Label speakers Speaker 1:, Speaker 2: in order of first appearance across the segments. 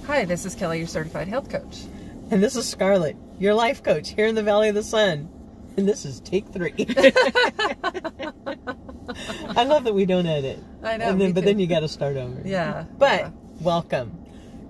Speaker 1: Hi, this is Kelly, your certified health coach.
Speaker 2: And this is Scarlett, your life coach here in the Valley of the Sun. And this is take 3. I love that we don't edit.
Speaker 1: I know.
Speaker 2: But then you got to start over.
Speaker 1: Yeah.
Speaker 2: But welcome.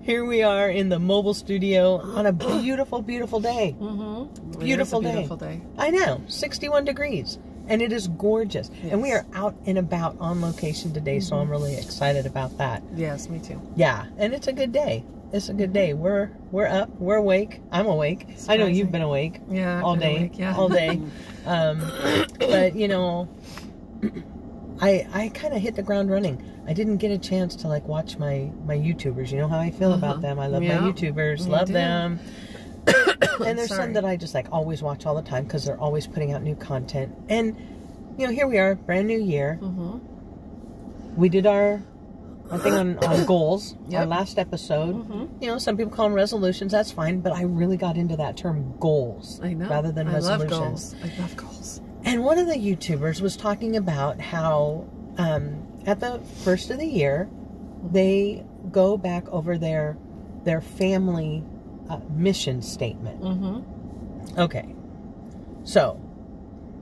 Speaker 2: Here we are in the mobile studio on a beautiful, beautiful day.
Speaker 1: Mm-hmm.
Speaker 2: Beautiful
Speaker 1: day.
Speaker 2: I know, 61 degrees. And it is gorgeous. Yes. And we are out and about on location today, so I'm really excited about that.
Speaker 1: Yes, me too.
Speaker 2: Yeah, and it's a good day. It's a good day. We're up. We're awake. I'm awake. Surprising. I know you've been awake.
Speaker 1: Yeah,
Speaker 2: all day.
Speaker 1: Awake, yeah.
Speaker 2: All day. But you know, I kind of hit the ground running. I didn't get a chance to like watch my YouTubers. You know how I feel about them. I love my YouTubers. Love them. And there's some that I just like always watch all the time because they're always putting out new content. And you know, here we are, brand new year. We did our thing on goals, our last episode. You know, some people call them resolutions. That's fine, but I really got into that term goals rather than resolutions.
Speaker 1: I love goals.
Speaker 2: And one of the YouTubers was talking about how at the first of the year they go back over their family mission statement. Okay, so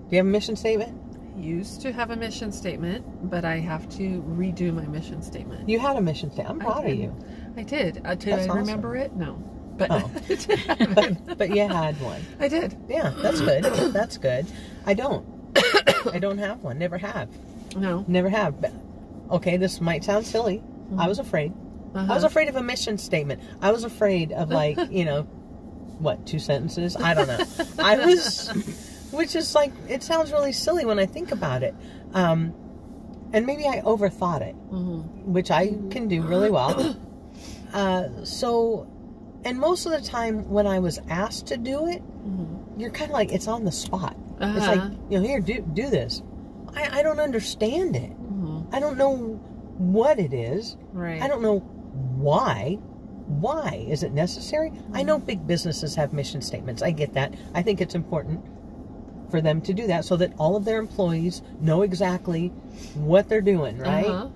Speaker 2: do you have a mission statement?
Speaker 1: Used to have a mission statement, but I have to redo my mission statement.
Speaker 2: You had a mission statement. I'm proud of you.
Speaker 1: I did. Did I remember it? No. But,
Speaker 2: but you had one.
Speaker 1: I did.
Speaker 2: Yeah, that's good. That's good. I don't. I don't have one. Never have.
Speaker 1: No.
Speaker 2: Never have. But, okay, this might sound silly. I was afraid. I was afraid of a mission statement. I was afraid of like, you know, what, 2 sentences? I don't know. I was, which is like, it sounds really silly when I think about it. And maybe I overthought it, which I can do really well. And most of the time when I was asked to do it, you're kind of like, it's on the spot. It's like, you know, here, do this. I don't understand it. I don't know what it is.
Speaker 1: Right.
Speaker 2: I don't know why. Why? Is it necessary? I know big businesses have mission statements. I get that. I think it's important for them to do that so that all of their employees know exactly what they're doing, right?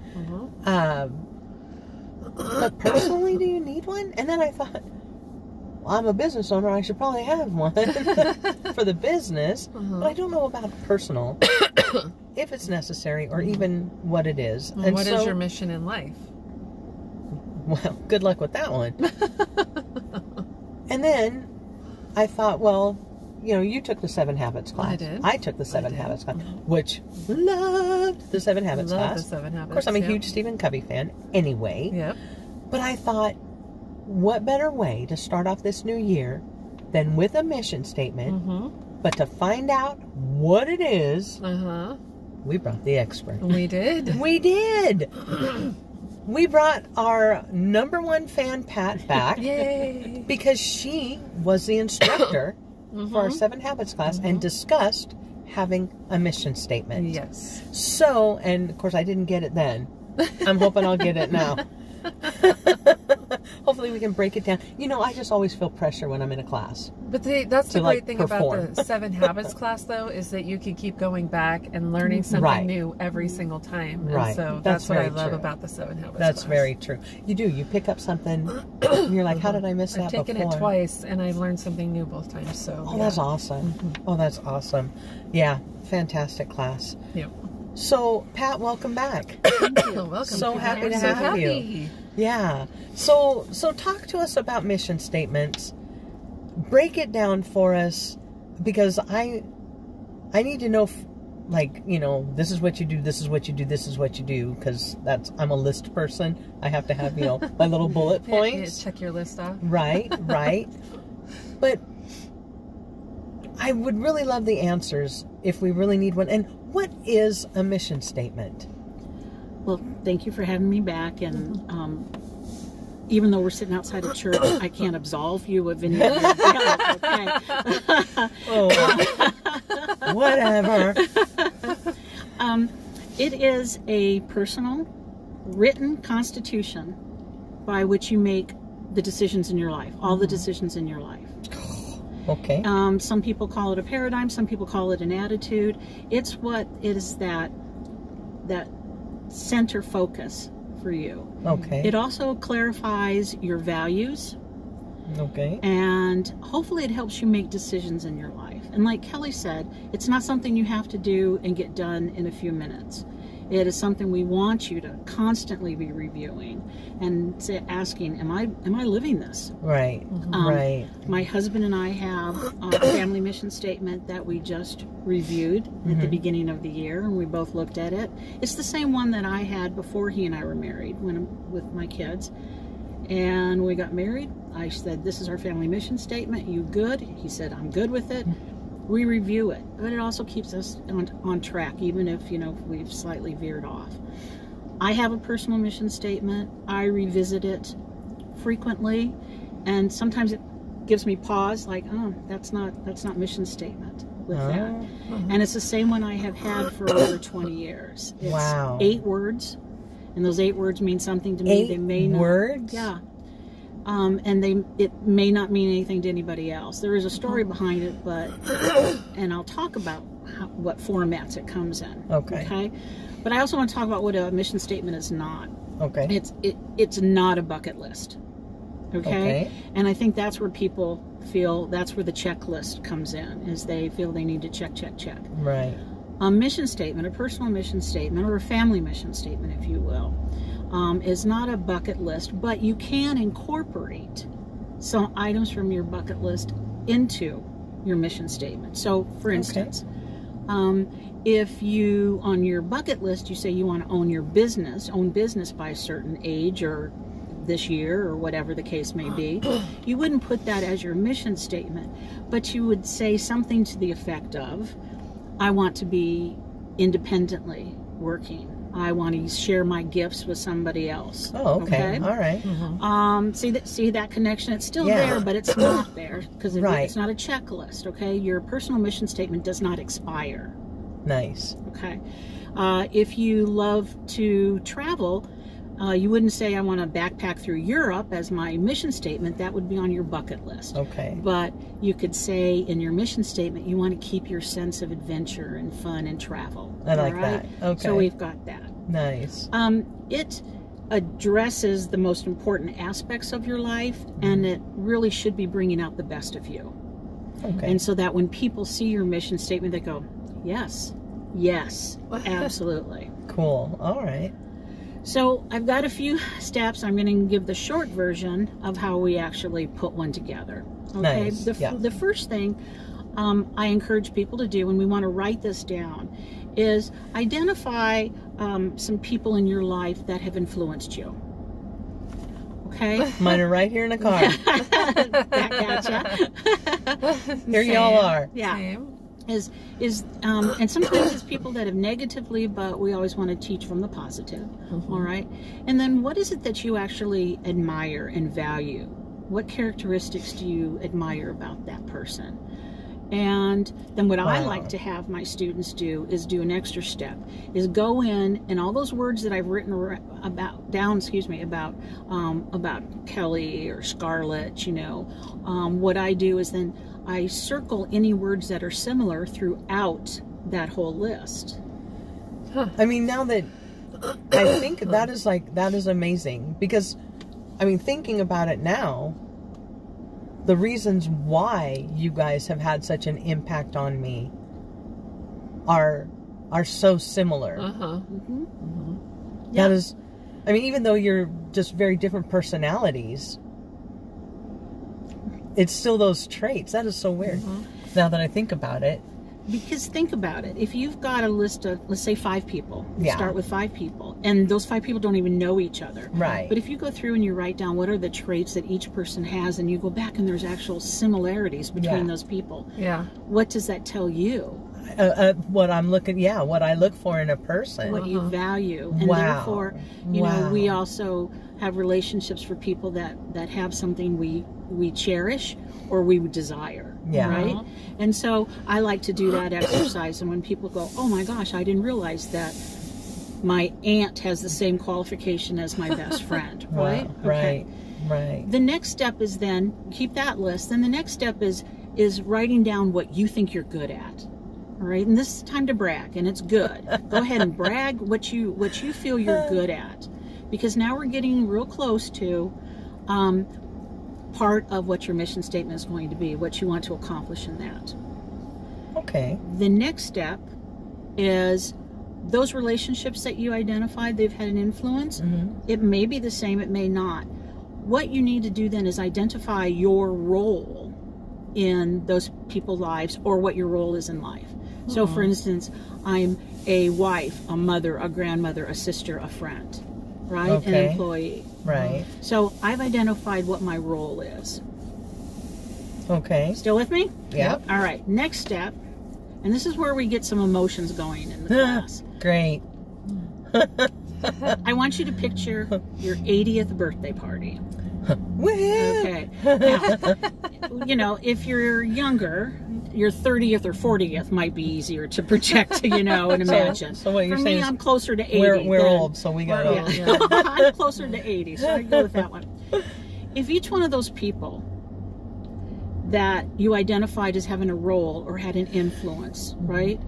Speaker 2: But personally, do you need one? And then I thought, well, I'm a business owner. I should probably have one for the business. But I don't know about personal, if it's necessary or even what it is.
Speaker 1: And what is your mission in life?
Speaker 2: Well, good luck with that one. And then I thought, well, you know, you took the 7 Habits class.
Speaker 1: I did.
Speaker 2: I took the 7 Habits class, which loved the 7 Habits class.
Speaker 1: The 7 Habits.
Speaker 2: Of course, I'm a huge Stephen Covey fan anyway.
Speaker 1: Yep.
Speaker 2: But I thought, what better way to start off this new year than with a mission statement, but to find out what it is, we brought the expert.
Speaker 1: We did.
Speaker 2: We did. We brought our #1 fan, Pat, back.
Speaker 1: Yay.
Speaker 2: Because she was the instructor for our 7 Habits class and discussed having a mission statement.
Speaker 1: Yes.
Speaker 2: So, and of course I didn't get it then. I'm hoping I'll get it now. Hopefully we can break it down. You know, I just always feel pressure when I'm in a class.
Speaker 1: But that's the great thing about the 7 Habits class, though, is that you can keep going back and learning something new every single time. And so that's what I love about the 7 Habits class. That's
Speaker 2: very true. You do. You pick up something, and you're like, how did I miss that before?
Speaker 1: I've taken it twice, and I've learned something new both times. So.
Speaker 2: Oh, that's awesome. Oh, that's awesome. Yeah, fantastic class.
Speaker 1: Yep.
Speaker 2: So, Pat, welcome back.
Speaker 1: Thank you. Welcome.
Speaker 2: So happy to have you. Yeah. So talk to us about mission statements. Break it down for us, because I need to know, like, you know, this is what you do, this is what you do, this is what you do, because I'm a list person. I have to have, you know, my little bullet points.
Speaker 1: Check your list off.
Speaker 2: Right. But I would really love the answers if we really need one. And what is a mission statement?
Speaker 3: Well, thank you for having me back. And even though we're sitting outside of church, I can't absolve you of any of your guilt, okay?
Speaker 2: Whatever.
Speaker 3: It is a personal, written constitution by which you make the decisions in your life, all the decisions in your life.
Speaker 2: Okay.
Speaker 3: Some people call it a paradigm, some people call it an attitude. It's what is that center focus for you.
Speaker 2: Okay.
Speaker 3: It also clarifies your values.
Speaker 2: Okay.
Speaker 3: And hopefully it helps you make decisions in your life. And like Kelly said, it's not something you have to do and get done in a few minutes. It is something we want you to constantly be reviewing and asking, am I living this?
Speaker 2: Right. Right.
Speaker 3: My husband and I have a family mission statement that we just reviewed at the beginning of the year, and we both looked at it. It's the same one that I had before he and I were married with my kids. And we got married. I said, this is our family mission statement. You good? He said, I'm good with it. We review it. But it also keeps us on track, even if, you know, we've slightly veered off. I have a personal mission statement. I revisit it frequently. And sometimes it gives me pause, like, oh, that's not mission statement with that. And it's the same one I have had for over 20 years. It's 8 words. And those 8 words mean something to me.
Speaker 2: 8
Speaker 3: they may not,
Speaker 2: words?
Speaker 3: Yeah. And it may not mean anything to anybody else. There is a story behind it, but, and I'll talk about what formats it comes in.
Speaker 2: Okay.
Speaker 3: Okay. But I also want to talk about what a mission statement is not.
Speaker 2: Okay.
Speaker 3: It's not a bucket list. Okay. And I think that's where people feel, that's where the checklist comes in, is they feel they need to check.
Speaker 2: Right.
Speaker 3: A mission statement, a personal mission statement, or a family mission statement, if you will, is not a bucket list, but you can incorporate some items from your bucket list into your mission statement. So, for instance, if you, on your bucket list, you say you want to own business by a certain age or this year or whatever the case may be, you wouldn't put that as your mission statement, but you would say something to the effect of, I want to be independently working. I want to share my gifts with somebody else.
Speaker 2: Oh, okay. All right.
Speaker 3: See that connection? It's still there, but it's not there because it's not a checklist. Okay, your personal mission statement does not expire.
Speaker 2: Nice.
Speaker 3: Okay. If you love to travel, you wouldn't say I want to backpack through Europe as my mission statement. That would be on your bucket list. Okay. But you could say in your mission statement you want to keep your sense of adventure and fun and travel.
Speaker 2: I like that. Okay.
Speaker 3: So we've got that.
Speaker 2: Nice.
Speaker 3: It addresses the most important aspects of your life, and it really should be bringing out the best of you. Okay. And so that when people see your mission statement, they go, yes, absolutely.
Speaker 2: Cool. All right.
Speaker 3: So I've got a few steps. I'm going to give the short version of how we actually put one together. Okay.
Speaker 2: Nice.
Speaker 3: The first thing I encourage people to do, and we want to write this down, is identify some people in your life that have influenced you. Okay.
Speaker 2: Mine are right here in the car.
Speaker 3: Gotcha.
Speaker 2: Here y'all are.
Speaker 3: Yeah. Same. And sometimes it's people that have negatively, but we always want to teach from the positive. All right. And then what is it that you actually admire and value? What characteristics do you admire about that person? And then what I like to have my students do is do an extra step, is go in and all those words that I've written about Kelly or Scarlett, you know, what I do is then I circle any words that are similar throughout that whole list.
Speaker 2: I mean, now that I think that is amazing, because I mean, thinking about it now, the reasons why you guys have had such an impact on me are so similar. That is, I mean, even though you're just very different personalities, it's still those traits. That is so weird. Now that I think about it.
Speaker 3: Because think about it. If you've got a list of, let's say, 5 people, start with 5 people, and those 5 people don't even know each other.
Speaker 2: Right.
Speaker 3: But if you go through and you write down what are the traits that each person has, and you go back and there's actual similarities between those people. Yeah. What does that tell you?
Speaker 2: What I'm looking, what I look for in a person.
Speaker 3: What you value. And therefore, you know, we also have relationships for people that have something we cherish or we desire. Right? And so I like to do that exercise, and when people go, oh my gosh, I didn't realize that my aunt has the same qualification as my best friend. Right?
Speaker 2: Right. Right.
Speaker 3: The next step is then, keep that list, then the next step is writing down what you think you're good at. All right, and this is time to brag, and it's good. Go ahead and brag what you feel you're good at. because now we're getting real close to part of what your mission statement is going to be, what you want to accomplish in that.
Speaker 2: Okay.
Speaker 3: The next step is those relationships that you identified, they've had an influence. It may be the same, it may not. What you need to do then is identify your role in those people's lives, or what your role is in life. So for instance, I'm a wife, a mother, a grandmother, a sister, a friend, right?
Speaker 2: Okay.
Speaker 3: An employee.
Speaker 2: Right.
Speaker 3: So I've identified what my role is.
Speaker 2: Okay.
Speaker 3: Still with me?
Speaker 2: Yep.
Speaker 3: All right, next step, and this is where we get some emotions going in the class.
Speaker 2: Great.
Speaker 3: I want you to picture your 80th birthday party.
Speaker 2: Woohoo!
Speaker 3: Okay. Now, you know, if you're younger, your 30th or 40th might be easier to project, you know, and imagine.
Speaker 2: So what you're
Speaker 3: For
Speaker 2: saying
Speaker 3: me,
Speaker 2: is
Speaker 3: I'm closer to 80.
Speaker 2: we're old, so we got old.
Speaker 3: Yeah. I'm closer to 80, so I go with that one. If each one of those people that you identified as having a role or had an influence, right?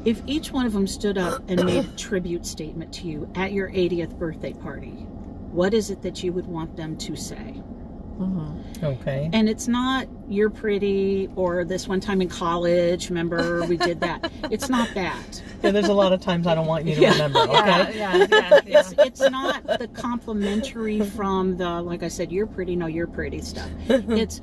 Speaker 3: If each one of them stood up and made a tribute statement to you at your 80th birthday party, what is it that you would want them to say?
Speaker 2: Okay.
Speaker 3: And it's not "you're pretty" or "this one time in college, remember we did that." It's not that.
Speaker 2: Yeah, there's a lot of times I don't want you to remember, okay?
Speaker 3: Yeah. It's not the complimentary from the, like I said, "you're pretty," no, "you're pretty" stuff. It's,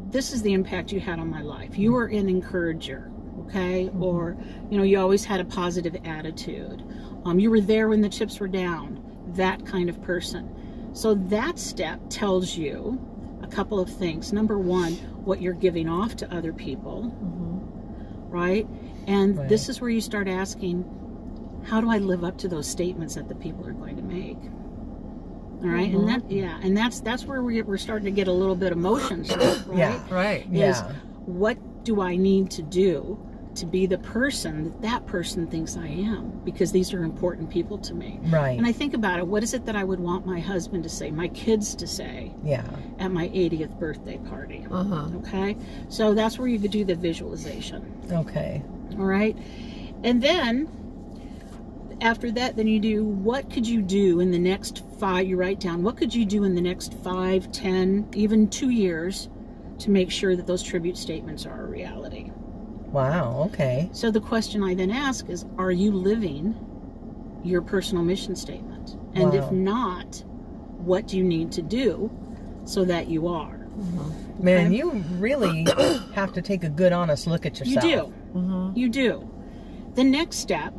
Speaker 3: this is the impact you had on my life. You were an encourager, okay? Or, you know, you always had a positive attitude. You were there when the chips were down, that kind of person. So that step tells you a couple of things. Number one, what you're giving off to other people, right? And this is where you start asking, how do I live up to those statements that the people are going to make? All right, and that, and that's where we're starting to get a little bit emotions, right?
Speaker 2: Yeah,
Speaker 1: right.
Speaker 3: Is what do I need to do to be the person that that person thinks I am? Because these are important people to me.
Speaker 2: Right.
Speaker 3: And I think about it, what is it that I would want my husband to say, my kids to say at my 80th birthday party? Okay? So that's where you could do the visualization.
Speaker 2: Okay.
Speaker 3: All right? And then, after that, then you do, what could you do in the next 5, you write down, what could you do in the next 5, 10, even 2 years to make sure that those tribute statements are a reality?
Speaker 2: Wow, okay.
Speaker 3: So the question I then ask is, are you living your personal mission statement? And if not, what do you need to do so that you are?
Speaker 2: Man, you really have to take a good, honest look at yourself.
Speaker 3: You do. You do. The next step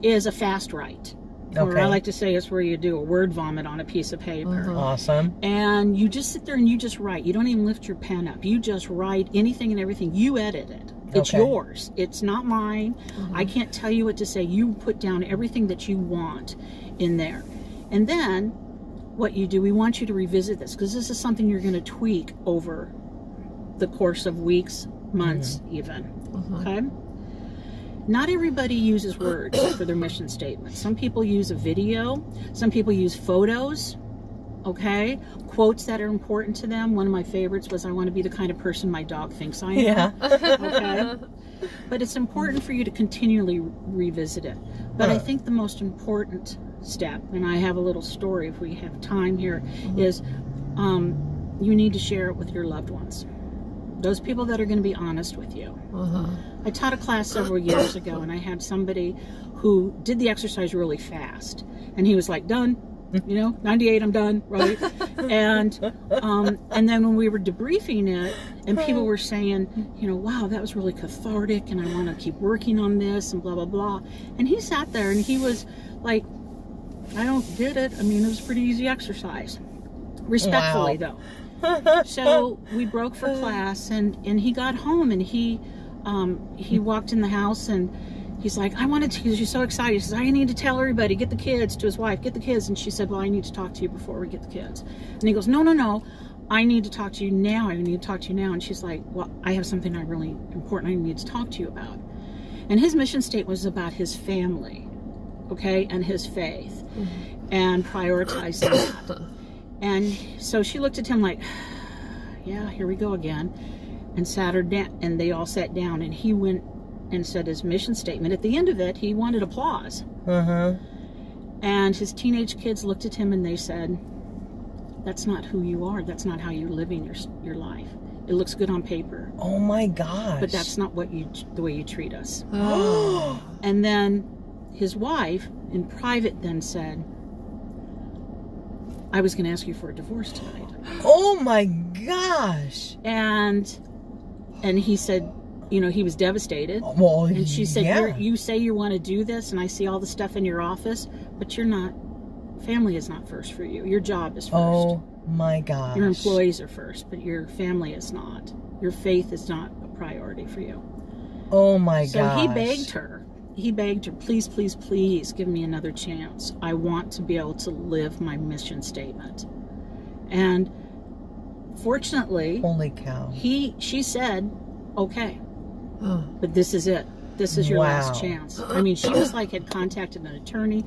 Speaker 3: is a fast write. Or I like to say it's where you do a word vomit on a piece of paper.
Speaker 2: Awesome.
Speaker 3: And you just sit there and you just write. You don't even lift your pen up. You just write anything and everything. You edit it. It's yours. It's not mine. I can't tell you what to say. You put down everything that you want in there. And then what you do, we want you to revisit this, because this is something you're going to tweak over the course of weeks, months even. Okay? Not everybody uses words for their mission statement. Some people use a video. Some people use photos. Okay? Quotes that are important to them. One of my favorites was, "I want to be the kind of person my dog thinks I am." Okay? But it's important for you to continually revisit it. But I think the most important step, and I have a little story if we have time here, is you need to share it with your loved ones. Those people that are going to be honest with you. I taught a class several years ago, and I had somebody who did the exercise really fast. And he was like, "Done. You know, 98, I'm done," right? And then when we were debriefing it, and people were saying, you know, "Wow, that was really cathartic, and I want to keep working on this," and blah, blah, blah. And he sat there, and he was like, "I don't get it. I mean, it was a pretty easy exercise." Respectfully, though. So we broke for class, and he got home, and he walked in the house, and he's like, "I wanted to," he's so excited. He says, "I need to tell everybody, get the kids," to his wife, "get the kids." And she said, "Well, I need to talk to you before we get the kids." And he goes, No, I need to talk to you now. I need to talk to you now." And she's like, "Well, I have something really important I need to talk to you about." And his mission statement was about his family, okay, and his faith, and prioritizing that. And so she looked at him like, "Yeah, here we go again," and sat her down, and they all sat down, and he went and said his mission statement. At the end of it, he wanted applause. And his teenage kids looked at him and they said, that's not who you are. That's not how you're living your life. It looks good on paper.
Speaker 2: Oh my gosh.
Speaker 3: But that's not the way you treat us.
Speaker 1: Oh.
Speaker 3: And then his wife in private then said, I was going to ask you for a divorce tonight.
Speaker 2: Oh my gosh.
Speaker 3: And he said, you know, he was devastated.
Speaker 2: Well,
Speaker 3: and she said,
Speaker 2: yeah.
Speaker 3: you say you want to do this, and I see all the stuff in your office, but you're not, family is not first for you. Your job is first.
Speaker 2: Oh my gosh.
Speaker 3: Your employees are first, but your family is not. Your faith is not a priority for you.
Speaker 2: Oh my gosh.
Speaker 3: So he begged her. He begged her, please, please, please give me another chance. I want to be able to live my mission statement. And fortunately,
Speaker 2: holy cow.
Speaker 3: She said, okay, but this is it. This is your last chance. I mean, she was like, had contacted an attorney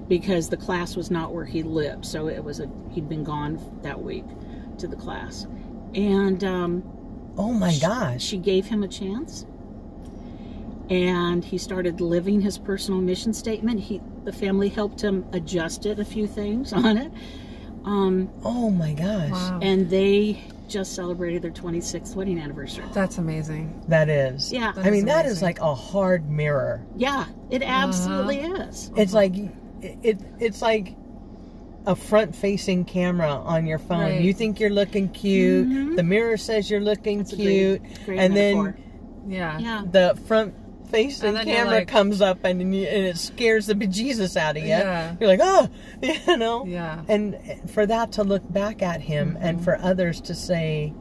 Speaker 3: because the class was not where he lived. So it was he'd been gone that week to the class. And
Speaker 2: oh my gosh.
Speaker 3: She gave him a chance. And he started living his personal mission statement. The family helped him adjust it, a few things on it.
Speaker 2: Oh my gosh.
Speaker 1: Wow.
Speaker 3: And they just celebrated their 26th wedding anniversary.
Speaker 1: That's amazing.
Speaker 2: That is.
Speaker 3: Yeah.
Speaker 2: I mean, that is like a hard mirror.
Speaker 3: Yeah, it absolutely is.
Speaker 2: It's like, it's like a front-facing camera on your phone.
Speaker 1: Right.
Speaker 2: You think you're looking cute. Mm-hmm. The mirror says you're looking cute.
Speaker 3: Great
Speaker 2: and
Speaker 3: metaphor.
Speaker 2: Then the front-facing camera like, comes up and it scares the bejesus out of you.
Speaker 1: Yeah.
Speaker 2: You're like, oh, you know?
Speaker 1: Yeah.
Speaker 2: And for that to look back at him and for others to say...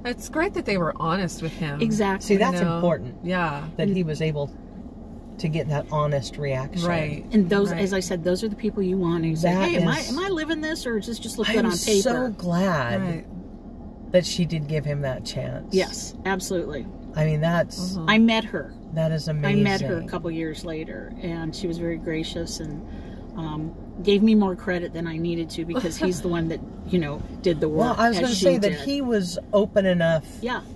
Speaker 1: It's great that they were honest with him.
Speaker 3: Exactly.
Speaker 2: See, that's important.
Speaker 1: Yeah.
Speaker 2: That he was able to get that honest reaction.
Speaker 1: Right.
Speaker 3: And those, as I said, those are the people you want to say, hey, am I living this, or does this just look good on paper?
Speaker 2: I'm so glad that she did give him that chance.
Speaker 3: Yes, absolutely.
Speaker 2: I mean, that's...
Speaker 3: I met her.
Speaker 2: That is amazing.
Speaker 3: I met her a couple years later, and she was very gracious and gave me more credit than I needed to, because he's the one that, you know, did the work.
Speaker 2: Well, I was going to say that he was open enough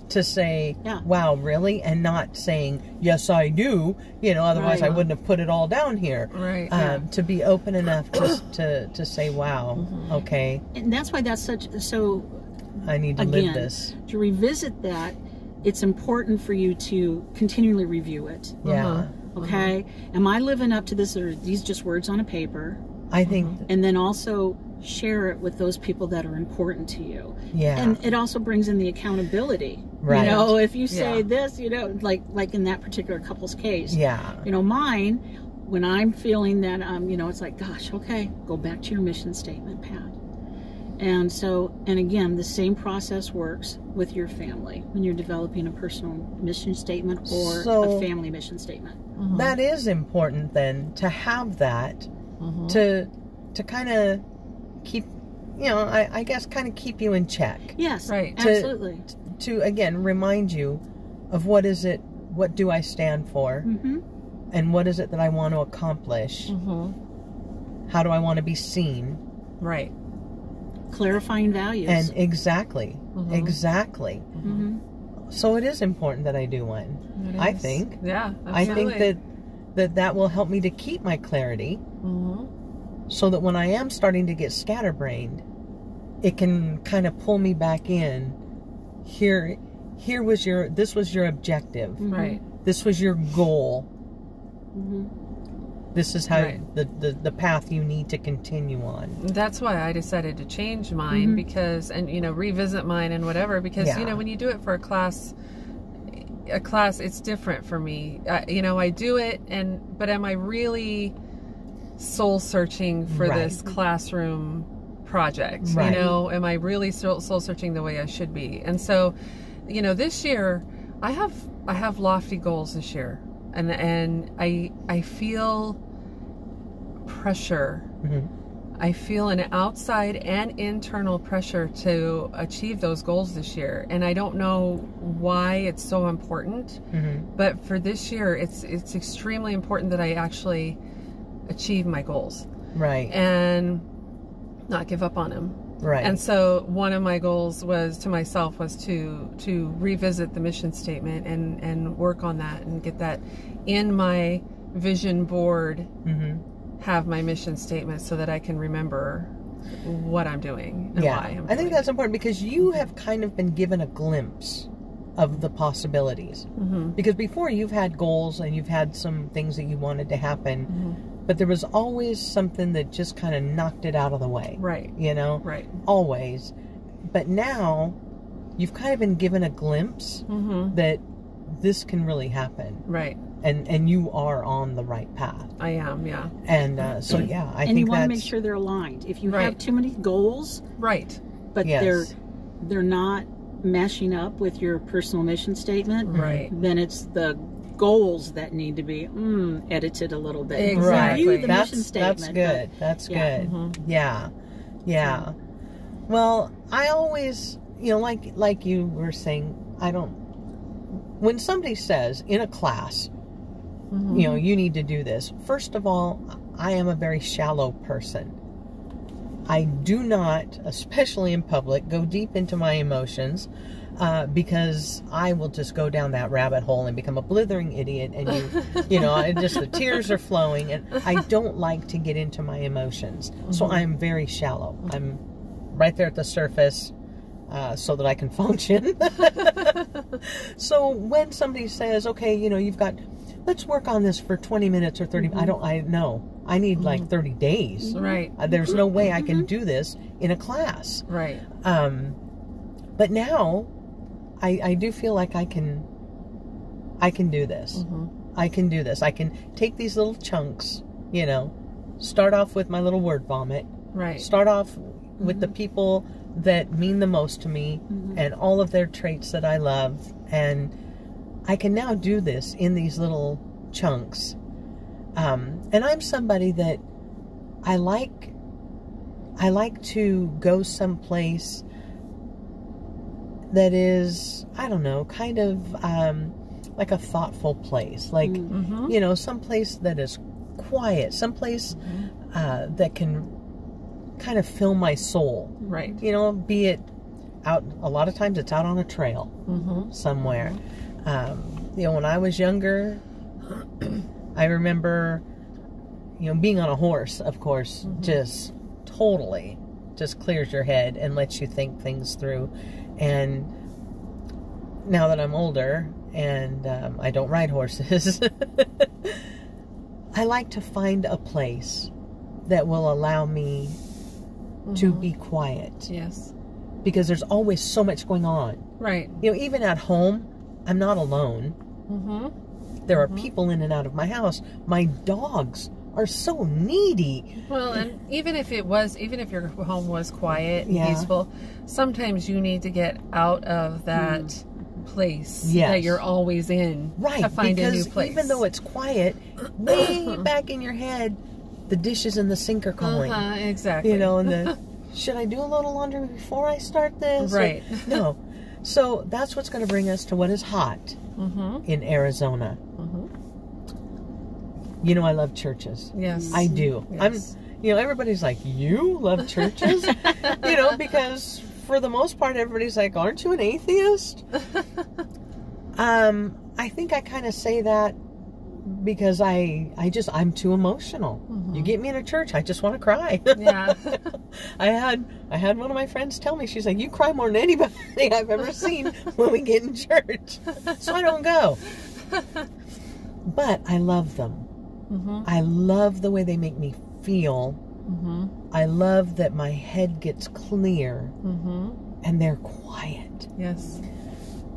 Speaker 2: to say, wow, really? And not saying, yes, I do. You know, otherwise I wouldn't have put it all down here.
Speaker 1: Right.
Speaker 2: To be open enough to say, wow, okay.
Speaker 3: And that's why that's so...
Speaker 2: I need to live this.
Speaker 3: To revisit that, it's important for you to continually review it.
Speaker 2: Yeah.
Speaker 3: Okay? Am I living up to this, or are these just words on a paper?
Speaker 2: I think...
Speaker 3: And then also share it with those people that are important to you.
Speaker 2: Yeah.
Speaker 3: And it also brings in the accountability.
Speaker 2: Right.
Speaker 3: You know, if you say this, you know, like in that particular couple's case.
Speaker 2: Yeah.
Speaker 3: You know, mine, when I'm feeling that, you know, it's like, gosh, okay, go back to your mission statement, Pat. And so, and again, the same process works with your family when you're developing a personal mission statement or a family mission statement.
Speaker 2: That is important then, to have that, to kind of keep, you know, I guess kind of keep you in check.
Speaker 3: Yes, right, absolutely.
Speaker 2: To again, remind you of what do I stand for, and what is it that I want to accomplish? How do I want to be seen?
Speaker 1: Right.
Speaker 3: Clarifying values.
Speaker 2: And exactly. So it is important that I do one. I think.
Speaker 1: Yeah, absolutely.
Speaker 2: I think that will help me to keep my clarity, so that when I am starting to get scatterbrained, it can kind of pull me back in. This was your objective.
Speaker 1: Right.
Speaker 2: This was your goal. This is how the path you need to continue on.
Speaker 1: That's why I decided to change mine, because, and, you know, revisit mine and whatever, because, you know, when you do it for a class, it's different for me. You know, I do it, but am I really soul searching for this classroom project? You know, am I really soul searching the way I should be? And so, you know, this year I have lofty goals this year. And I feel pressure. I feel an outside and internal pressure to achieve those goals this year. And I don't know why it's so important, but for this year, it's extremely important that I actually achieve my goals.
Speaker 2: Right.
Speaker 1: And not give up on them.
Speaker 2: Right.
Speaker 1: And so one of my goals was to revisit the mission statement and work on that and get that in my vision board have my mission statement so that I can remember what I'm doing and why I'm doing
Speaker 2: I think that's important because you have kind of been given a glimpse of the possibilities. Because before you've had goals and you've had some things that you wanted to happen, but there was always something that just kind of knocked it out of the way.
Speaker 1: Right.
Speaker 2: You know?
Speaker 1: Right.
Speaker 2: Always. But now you've kind of been given a glimpse that this can really happen.
Speaker 1: Right.
Speaker 2: And you are on the right path.
Speaker 1: I am, yeah.
Speaker 2: And so, yeah, I think
Speaker 3: and you want to make sure they're aligned. If you have too many goals, but they're not meshing up with your personal mission statement, then it's the goals that need to be edited a little bit.
Speaker 1: Exactly.
Speaker 3: The mission statement.
Speaker 2: That's good. That's good. Yeah. Well, I always, you know, like you were saying, when somebody says in a class, you know, you need to do this, first of all, I am a very shallow person. I do not, especially in public, go deep into my emotions because I will just go down that rabbit hole and become a blithering idiot. And you know, the tears are flowing, and I don't like to get into my emotions. So I'm very shallow. I'm right there at the surface so that I can function. So when somebody says, okay, you know, let's work on this for 20 minutes or 30, I know. I need like 30 days.
Speaker 1: Right.
Speaker 2: There's no way I can do this in a class.
Speaker 1: Right.
Speaker 2: But now, I do feel like I can do this. I can do this. I can take these little chunks, you know, start off with my little word vomit.
Speaker 1: Right.
Speaker 2: Start off with the people that mean the most to me and all of their traits that I love. And I can now do this in these little chunks. And I'm somebody that I like to go someplace that is, I don't know, kind of like a thoughtful place. Like, you know, someplace that is quiet, someplace that can kind of fill my soul.
Speaker 1: Right.
Speaker 2: You know, be it out, a lot of times it's out on a trail somewhere. You know, when I was younger, I remember, you know, being on a horse, of course, just totally just clears your head and lets you think things through. And now that I'm older and I don't ride horses, I like to find a place that will allow me to be quiet.
Speaker 1: Yes.
Speaker 2: Because there's always so much going on.
Speaker 1: Right.
Speaker 2: You know, even at home, I'm not alone. There are people in and out of my house. My dogs are so needy.
Speaker 1: Well, and even if your home was quiet and peaceful, sometimes you need to get out of that place that you're always in to find a new place.
Speaker 2: Even though it's quiet, way back in your head, the dishes in the sink are calling.
Speaker 1: Exactly.
Speaker 2: You know, and should I do a little laundry before I start this?
Speaker 1: Right.
Speaker 2: No. So that's what's going to bring us to what is hot in Arizona. You know, I love churches.
Speaker 1: Yes.
Speaker 2: I do.
Speaker 1: Yes.
Speaker 2: You know, everybody's like, you love churches? You know, because for the most part, everybody's like, aren't you an atheist? I think I kind of say that because I'm too emotional. You get me in a church, I just want to cry.
Speaker 1: Yeah.
Speaker 2: I had one of my friends tell me, she's like, you cry more than anybody I've ever seen when we get in church. So I don't go. But I love them. I love the way they make me feel. I love that my head gets clear and they're quiet.
Speaker 1: Yes.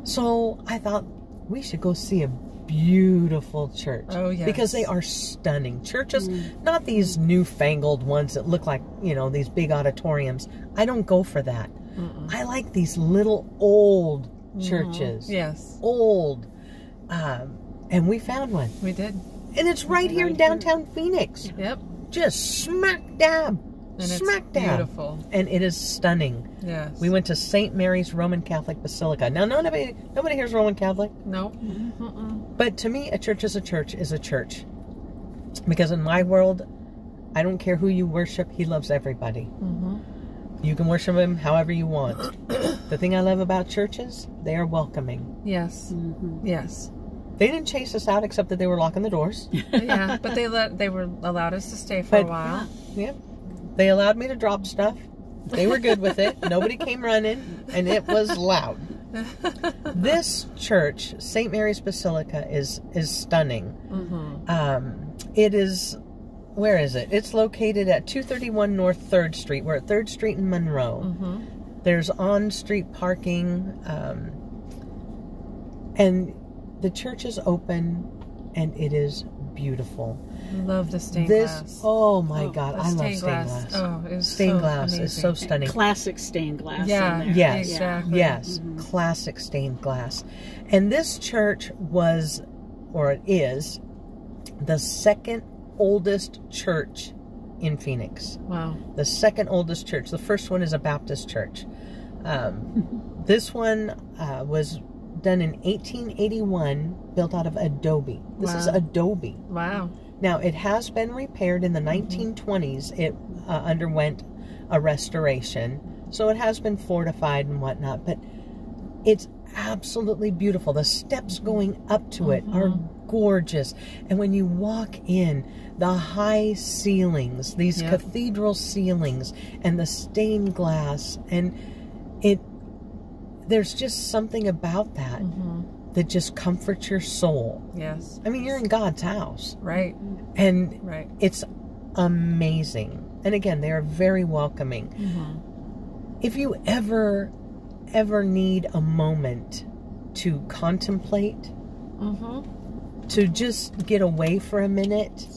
Speaker 2: So I thought we should go see a beautiful church.
Speaker 1: Oh, yes.
Speaker 2: Because they are stunning. Churches, not these newfangled ones that look like, you know, these big auditoriums. I don't go for that. I like these little old churches.
Speaker 1: Yes.
Speaker 2: Old. And we found one.
Speaker 1: We did.
Speaker 2: And it's right here in downtown Phoenix.
Speaker 1: Yep.
Speaker 2: Just smack dab.
Speaker 1: And
Speaker 2: smack
Speaker 1: it's
Speaker 2: dab.
Speaker 1: Beautiful.
Speaker 2: And it is stunning.
Speaker 1: Yes.
Speaker 2: We went to St. Mary's Roman Catholic Basilica. Now, nobody here is Roman Catholic.
Speaker 1: No.
Speaker 2: But to me, a church is a church is a church. Because in my world, I don't care who you worship, he loves everybody. You can worship him however you want. The thing I love about churches, they are welcoming.
Speaker 1: Yes. Yes.
Speaker 2: They didn't chase us out, except that they were locking the doors.
Speaker 1: Yeah, but they were allowed us to stay for a while.
Speaker 2: Yeah, they allowed me to drop stuff. They were good with it. Nobody came running, and it was loud. This church, St. Mary's Basilica, is stunning. It is, where is it? It's located at 231 North 3rd Street. We're at 3rd Street in Monroe. There's on-street parking, and the church is open, and it is beautiful.
Speaker 1: I love the stained glass.
Speaker 2: Oh my God, I love stained glass.
Speaker 1: Oh, it's
Speaker 2: stained
Speaker 1: so
Speaker 2: glass
Speaker 1: amazing.
Speaker 2: is so stunning.
Speaker 3: Classic stained glass.
Speaker 1: Yeah,
Speaker 3: in there.
Speaker 2: Yes,
Speaker 1: exactly.
Speaker 2: yes, classic stained glass. And this church was, or it is, the second oldest church in Phoenix.
Speaker 1: Wow.
Speaker 2: The second oldest church. The first one is a Baptist church. This one was done in 1881, built out of adobe. This is adobe.
Speaker 1: Wow.
Speaker 2: Now, it has been repaired in the 1920s. It underwent a restoration, so it has been fortified and whatnot, but it's absolutely beautiful. The steps going up to it are gorgeous, and when you walk in, the high ceilings, these cathedral ceilings, and the stained glass, and there's just something about that that just comforts your soul.
Speaker 1: Yes.
Speaker 2: I mean, you're in God's house.
Speaker 1: Right.
Speaker 2: And
Speaker 1: Right.
Speaker 2: it's amazing. And again, they are very welcoming. If you ever need a moment to contemplate, to just get away for a minute,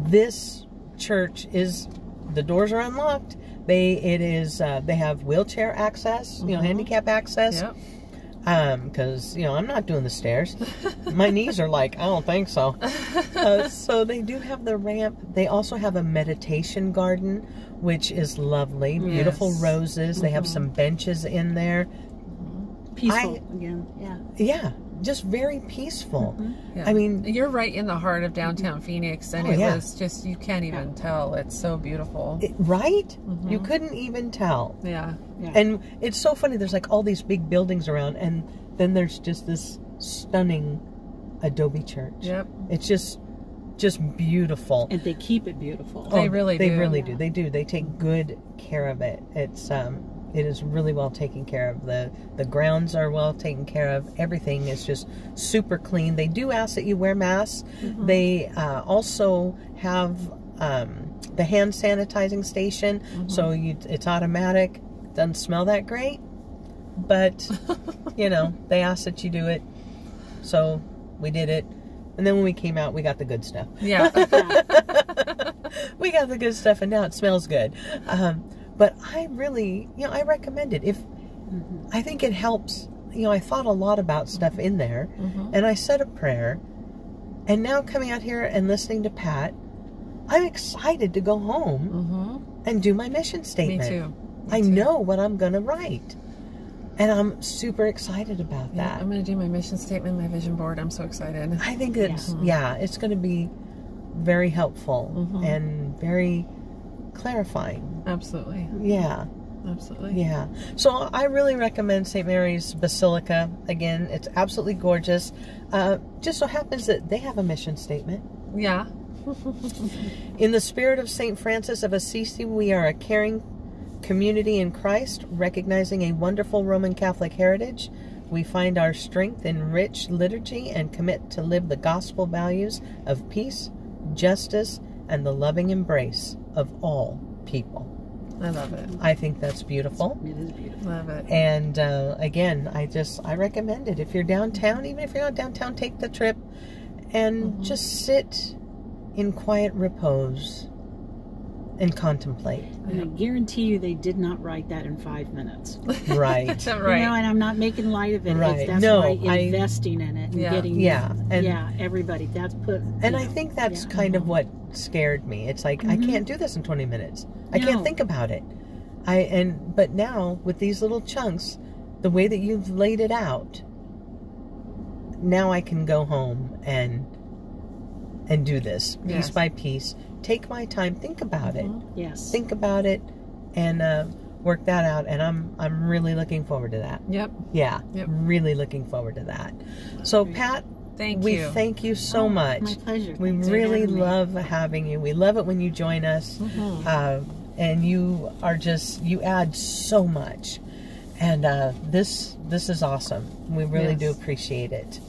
Speaker 2: this church is, the doors are unlocked. They have wheelchair access, handicap access. Because, I'm not doing the stairs. My knees are like, I don't think so. So they do have the ramp. They also have a meditation garden, which is lovely. Beautiful roses. They have some benches in there.
Speaker 3: Peaceful again.
Speaker 2: Yeah. Just very peaceful.
Speaker 1: Yeah.
Speaker 2: I mean,
Speaker 1: you're right in the heart of downtown Phoenix, and it was just, you can't even tell. It's so beautiful.
Speaker 2: Right? You couldn't even tell.
Speaker 1: Yeah.
Speaker 2: And it's so funny. There's like all these big buildings around, and then there's just this stunning adobe church.
Speaker 1: Yep.
Speaker 2: It's just beautiful.
Speaker 3: And they keep it beautiful.
Speaker 1: They really do.
Speaker 2: They really do. They do. They take good care of it. It is really well taken care of. The grounds are well taken care of. Everything is just super clean. They do ask that you wear masks. They also have the hand sanitizing station, so it's automatic. Doesn't smell that great, but they ask that you do it. So we did it, and then when we came out, we got the good stuff.
Speaker 1: Yeah.
Speaker 2: We got the good stuff, and now it smells good. But I really, I recommend it. I think it helps. I thought a lot about stuff in there, and I said a prayer, and now coming out here and listening to Pat, I'm excited to go home and do my mission statement.
Speaker 1: Me too.
Speaker 2: I know what I'm going to write, and I'm super excited about that.
Speaker 1: I'm going to do my mission statement, my vision board. I'm so excited.
Speaker 2: I think it's, it's going to be very helpful and very clarifying.
Speaker 1: Absolutely.
Speaker 2: Yeah.
Speaker 1: Absolutely.
Speaker 2: Yeah. So I really recommend St. Mary's Basilica. Again, it's absolutely gorgeous. Just so happens that they have a mission statement.
Speaker 1: Yeah.
Speaker 2: In the spirit of St. Francis of Assisi, we are a caring community in Christ, recognizing a wonderful Roman Catholic heritage. We find our strength in rich liturgy and commit to live the gospel values of peace, justice, and the loving embrace of all people.
Speaker 1: I love it.
Speaker 2: I think that's beautiful.
Speaker 3: It is beautiful.
Speaker 1: Love it.
Speaker 2: And again, I recommend it. If you're downtown, even if you're not downtown, take the trip and just sit in quiet repose and contemplate.
Speaker 3: And I guarantee you they did not write that in 5 minutes.
Speaker 2: Right.
Speaker 1: Right.
Speaker 3: And I'm not making light of it.
Speaker 2: Right.
Speaker 3: That's
Speaker 2: No,
Speaker 3: why investing in it and getting everybody. That's put.
Speaker 2: And I think that's kind of what scared me. It's like I can't do this in 20 minutes. I can't think about it. But now with these little chunks, the way that you've laid it out, now I can go home and do this piece by piece. Take my time, think about it.
Speaker 3: Yes.
Speaker 2: Think about it and work that out, and I'm really looking forward to that.
Speaker 1: Yep.
Speaker 2: Yeah.
Speaker 1: Yep.
Speaker 2: Really looking forward to that. So Pat,
Speaker 1: Thank
Speaker 2: we
Speaker 1: you.
Speaker 2: thank you so much.
Speaker 3: My pleasure.
Speaker 2: We
Speaker 3: Thanks for
Speaker 2: really
Speaker 3: having me.
Speaker 2: love having you. We love it when you join us. And you are just, you add so much. And this is awesome. We really do appreciate it.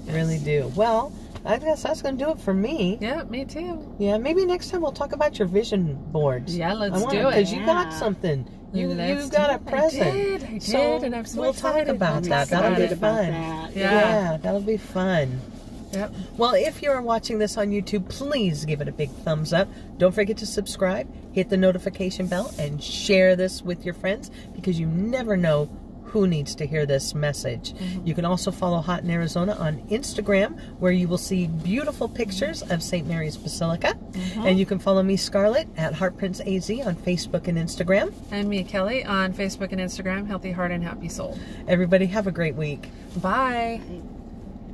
Speaker 2: Really do. Well, I guess that's going to do it for me.
Speaker 1: Yeah, me too.
Speaker 2: Yeah, maybe next time we'll talk about your vision boards.
Speaker 1: Yeah, let's do it.
Speaker 2: Because you got something. You got a present.
Speaker 1: I did, and I'm so excited.
Speaker 2: We'll talk about that. That'll be fun. Yeah, that'll be fun.
Speaker 1: Yep.
Speaker 2: Well, if you're watching this on YouTube, please give it a big thumbs up. Don't forget to subscribe, hit the notification bell, and share this with your friends, because you never know who needs to hear this message. You can also follow Hot in Arizona on Instagram, where you will see beautiful pictures of St. Mary's Basilica. And you can follow me, Scarlett, at Heartprints AZ on Facebook and Instagram.
Speaker 1: And me, Kelly, on Facebook and Instagram, Healthy Heart and Happy Soul.
Speaker 2: Everybody have a great week.
Speaker 1: Bye.